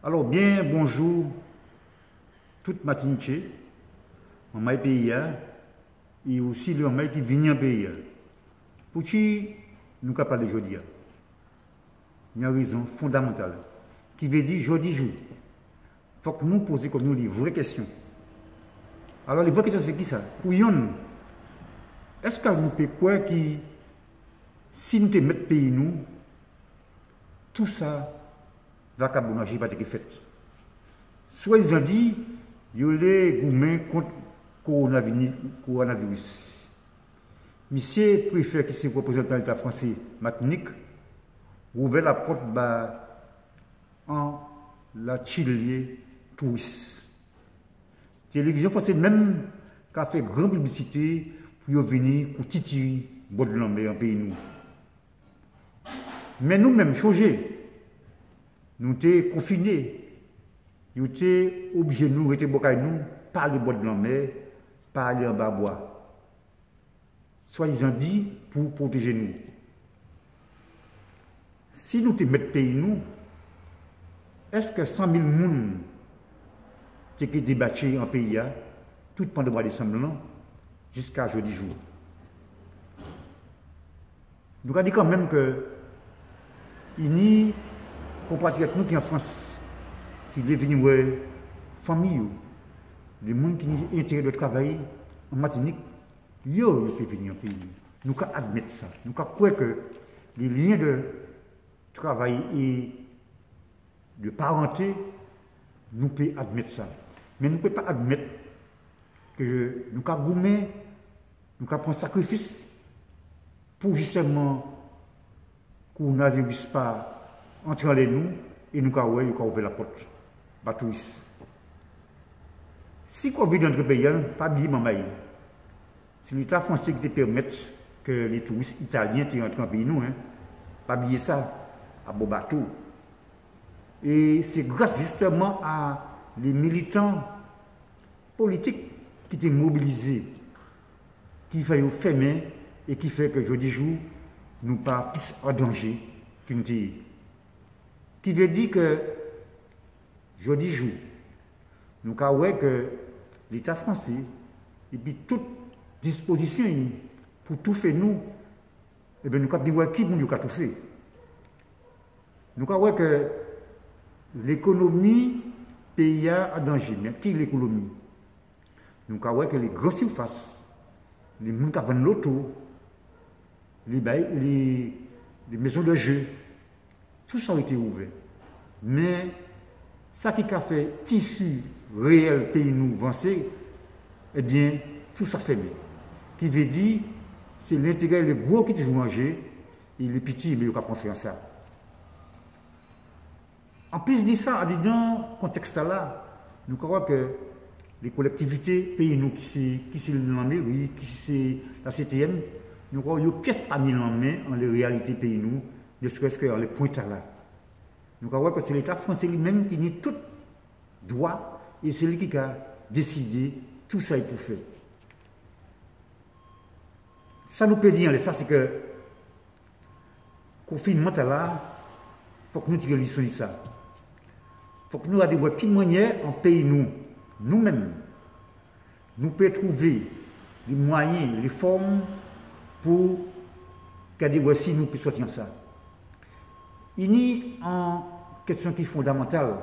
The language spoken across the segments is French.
Alors bien, bonjour, toute Martinique, en my pays, et aussi le my qui vient en pays. Pour qui nous avons parlé aujourd'hui, il y a une raison fondamentale qui veut dire aujourd'hui jour. Il faut que nous posions comme nous les vraies questions. Alors les vraies questions c'est qui ça? Pour yon, est-ce que nous pouvons croire que si nous te mettons pays nous, tout ça va cabounager pas être fait. Soit ils ont dit, il y a les gourmets contre coronavirus. Monsieur préfère que ses représentants de l'État français, Martinique, ouvre la porte en la Chilier touriste. La télévision française même qui a fait grande publicité pour venir pour titiller bord de l'ambé en pays nous. Mais nous-mêmes, changés. Nous étions confinés. Nous étions obligés, nous étions nous, par les bois de la mer, par aller en bas bois. Soi-disant dit pour protéger nous. Si nous te mettons pays nous, est-ce que 100 000 personnes qui ont débattu en pays, tout pendant le mois de décembre, jusqu'à jeudi jour? Nous avons dit quand même que il y a compatriotes nous qui en France, qui sont venus voir famille, les gens qui ont intérêt de travailler en Martinique, ils peuvent venir en pays. Nous pouvons admettre ça. Nous pouvons croire que les liens de travail et de parenté, nous pouvons admettre ça. Mais nous ne pouvons pas admettre que nous pouvons gommer, nous pouvons prendre sacrifice pour justement qu'on n'avait pas entrer en nous et nous avons ouvert la porte. Batouis. Si Covid dans notre pays, pas oublier maman. Si l'État français qui te permet que les touristes italiens entrent en pays nous, pas oublier ça, à beau bateau. Et c'est grâce justement à les militants politiques qui étaient mobilisés, qui fait fermer et qui fait que jeudi jour, nous pas plus en danger qu'une tille. Qui veut dire que jeudi jour, nous avons que l'État français, et puis toute disposition pour tout faire nous, et bien nous avons dit qui nous a tout fait. Nous avons que l'économie pays en danger. Mais qui est l'économie? Nous avons que les grosses surfaces, les gens qui vendent l'auto, les maisons de jeu, tout ça a été ouvert. Mais ça qui a fait tissu réel pays nous avancer, eh bien, tout ça fermé. Qui veut dire, c'est l'intérêt, les gros qui toujours manger, et les petits, mais ils ne peuvent pas faire ça. En plus de ça, dans ce contexte-là, nous croyons que les collectivités pays nous qui sont dans la mairie, qui sont la CTM, nous croyons qu'ils pièce pas ni en main en les réalités pays nous, ne serait-ce que dans les points là. Nous croyons que c'est l'État français lui-même qui nie tout droit et c'est lui qui a décidé tout ça pour faire. Ça nous peut dire, ça c'est que le confinement là, il faut que nous tirions les leçons de ça. Il faut que nous ayons des petites manières en pays nous-mêmes. Nous pouvons trouver les moyens, les formes pour garder voici nous puissions sortir ça. Il y a une question qui est fondamentale,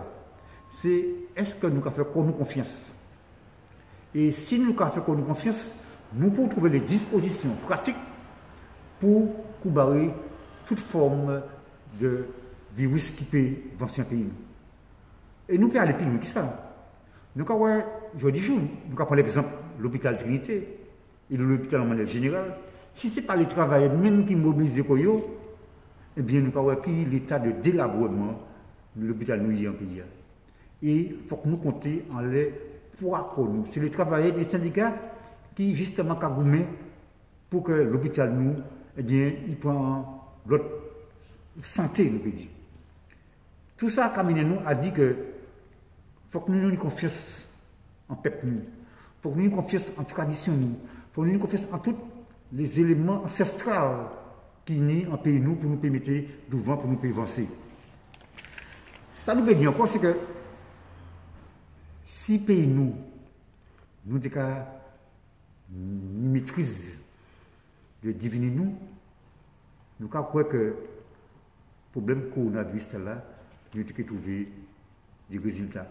c'est est-ce que nous avons fait nous confiance? Et si nous avons fait nous confiance, nous pouvons trouver les dispositions pratiques pour combattre toute forme de virus qui peut avancer un pays. Et nous pouvons aller plus loin que ça. Nous avons, je dis jour, nous avons l'exemple de l'hôpital Trinité et de l'hôpital en manière générale. Si ce n'est pas les travailleurs même qui mobilisent les eh bien, nous avons pris l'état de délabrement de l'hôpital nous en pays. Et il faut que nous comptions en les poids pour nous. C'est les travailleurs des syndicats qui, justement, ont pour que l'hôpital nous, eh bien, il prend l'autre santé, nous peut dire. Tout ça, Camille nous a dit que faut que nous ayons confiance en peuple nous. Faut que nous ayons confiance en tradition nous. Faut que nous ayons confiance en tous les éléments ancestraux qui nient en pays nous pour nous permettre d'ouvrir, pour nous avancer. Ça nous veut dire encore, c'est que si pays nous avons une maîtrise de diviner nous croyons que le problème coronavirus là, nous avons trouvé des résultats.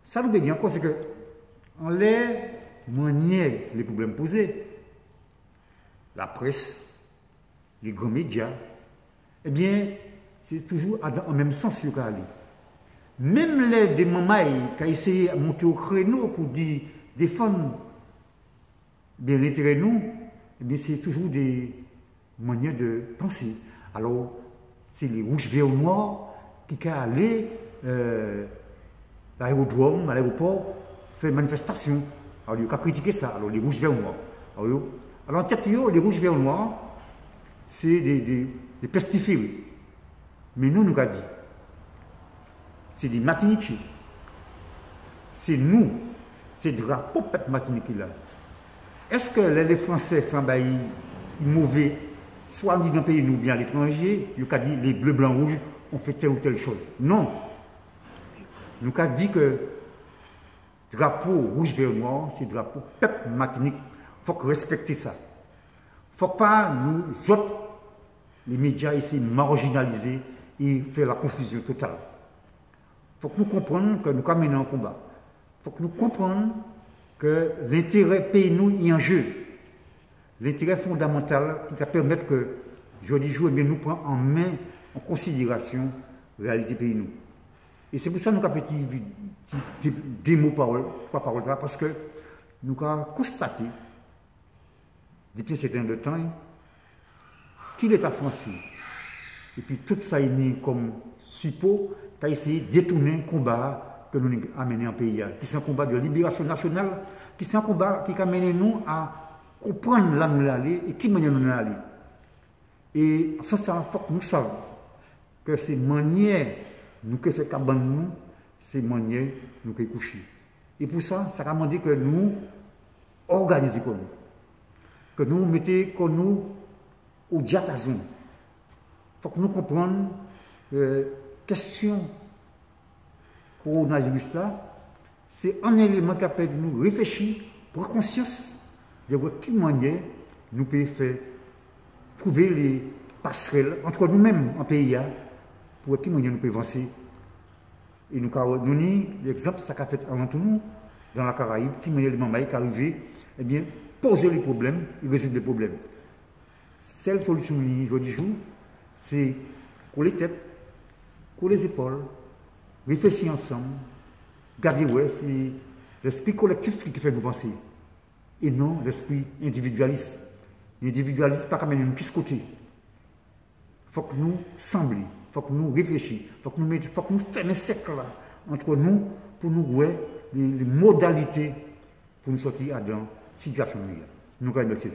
Ça nous dit encore, c'est que en les manières les problèmes posés, la presse, les grands médias, eh bien, c'est toujours en même sens que aller. Même les des mamans qui ont essayé de monter au créneau pour dire, défendre bien l'intérêt de nous, eh bien, c'est toujours des manières de penser. Alors, c'est les rouges, verts, noirs qui sont allés à l'aérodrome, à l'aéroport, faire manifestation. Alors, ils ont critiqué ça. Alors, les rouges, verts, noirs. Alors, en tête, les rouges, verts, noirs, c'est des pestiférés. Mais nous avons dit, c'est des Martiniquais. C'est nous, c'est le drapeau peuple Martiniquais là. Est-ce que les Français font mauvais, soit dans le pays ou bien à l'étranger, ils ont dit les bleus, blancs, rouges ont fait telle ou telle chose? Non. Nous avons dit que le drapeau rouge, vert, noir, c'est le drapeau peuple Martinique. Il faut respecter ça. Il ne faut pas nous autres, les médias, essayer de marginaliser et faire la confusion totale. Il faut que nous comprenions que nous sommes menés en combat. Il faut que nous comprenions que l'intérêt pays nous est en jeu. L'intérêt fondamental qui va permettre que, jeudi jour, nous prenions en main, en considération, la réalité pays nous. Et c'est pour ça que nous avons fait des mots paroles, trois paroles là, parce que nous avons constaté, depuis un certain temps, qu'il l'État français, et puis tout ça est mis comme suppôt, qui a essayé de détourner le combat que nous avons mené en pays, qui c'est un combat de libération nationale, qui c'est un combat qui a amené nous à comprendre là où nous allons et qui manière nous allons. Et sans ça, il faut que nous sachions que ces manières nous qui fait cabane nous, ces manières nous qui coucher. Et pour ça, ça a demandé que nous organisions comme nous, que nous mettions comme nous au diapason. Il faut que nous comprenions question coronavirus là, c'est un élément qui permet de nous réfléchir, prendre conscience de quelle manière nous pouvons faire trouver les passerelles entre nous-mêmes en pays pour quelle manière nous pouvons avancer. Et nous avons l'exemple ça qu'a fait avant tout nous dans la Caraïbe, qui manière les mamans qui arrivent, eh bien, poser les problèmes et résoudre les problèmes. Seule solution aujourd'hui jour, c'est qu'on les têtes, qu'on les épaules, réfléchir ensemble, garder ouais, c'est l'esprit collectif qui fait nous avancer. Et non l'esprit individualiste. L'individualiste pas quand même de côté. Il faut que nous semblions, il faut que nous réfléchissions, il faut que nous fassions un cercle là, entre nous pour nous voir les modalités pour nous sortir dans la situation. Nous remercions.